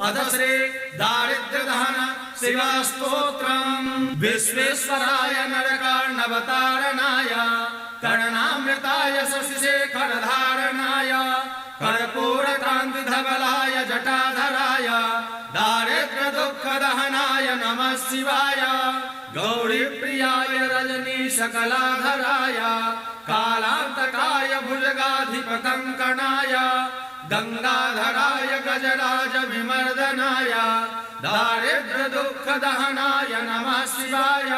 अथ श्री दारिद्र्यदहन शिवस्तोत्रम्। विश्वेश्वराय नरकार्णवतारणाय कर्णामृताय शशिशेखरधारणाय कर्पूरकान्तिधवलाय जटाधराय दारिद्र्यदुःखदहनाय नमः शिवाय। गौरीप्रियाय रजनीशकलाधराय कालान्तकाय भुजगाधिपकङ्कणाय गंगाधराय गजराज विमर्दनाय दारिद्र्यदुःखदहनाय नमः शिवाय।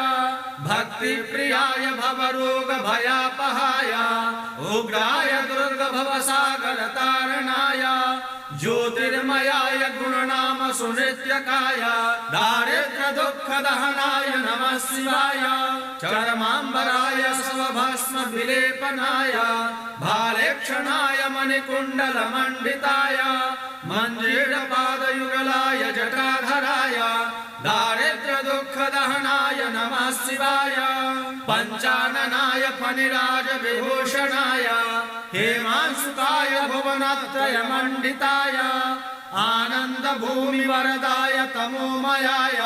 भक्तिप्रियाय भवरोगभयापहाय उग्राय दुर्गभवसागरतारणाय ज्योतिर्मयाय गुणनाम सुनित्यकाय दारिद्र्यदुःखदहनाय नमः शिवाय। चरमाम्बराय स्वभस्म विलेपनाय भालेक्षणाय मणिकुण्डलमण्डिताय मञ्जीरपादयुगलाय जटाधराय दारिद्र्यदुःखदहनाय नमः शिवाय। पञ्चाननाय फणिराजविभूषणाय हेमांशुकाय भुवनत्रयमण्डिताय आनन्दभूमिवरदाय तमोमयाय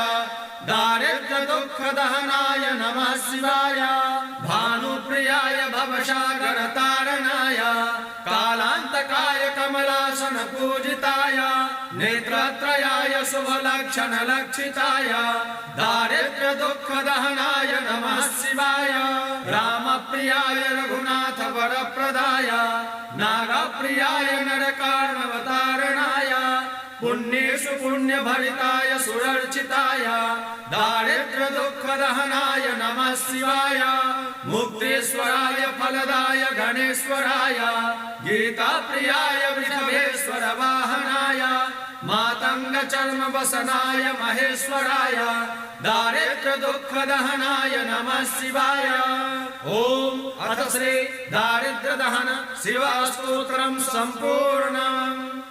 दारिद्र्यदुःखदहनाय नमः शिवाय। भानुप्रियाय भवसागरतारणाय कालान्तकाय कमलासनपूजिताय नेत्रत्रयाय शुभलक्षणलक्षिताय दारिद्र्यदुःखदहनाय नमः शिवाय। रामप्रियाय रघुनाथवरप्रदाय नागप्रियाय नरकार्णवतारणाय पुण्येषु पुण्यभरिताय सुरर्चिताय दारिद्र्यदुःखदहनाय नमः शिवाय। मुक्तेश्वराय फलदाय गणेश्वराय गीताप्रियाय वृषभेश्वर वाहनाय मातङ्गचर्मवसनाय महेश्वराय दारिद्र्यदुःखदहनाय नमः शिवाय। ओम अथ श्री दारिद्र्यदहन शिवस्तोत्रम् सम्पूर्णम्।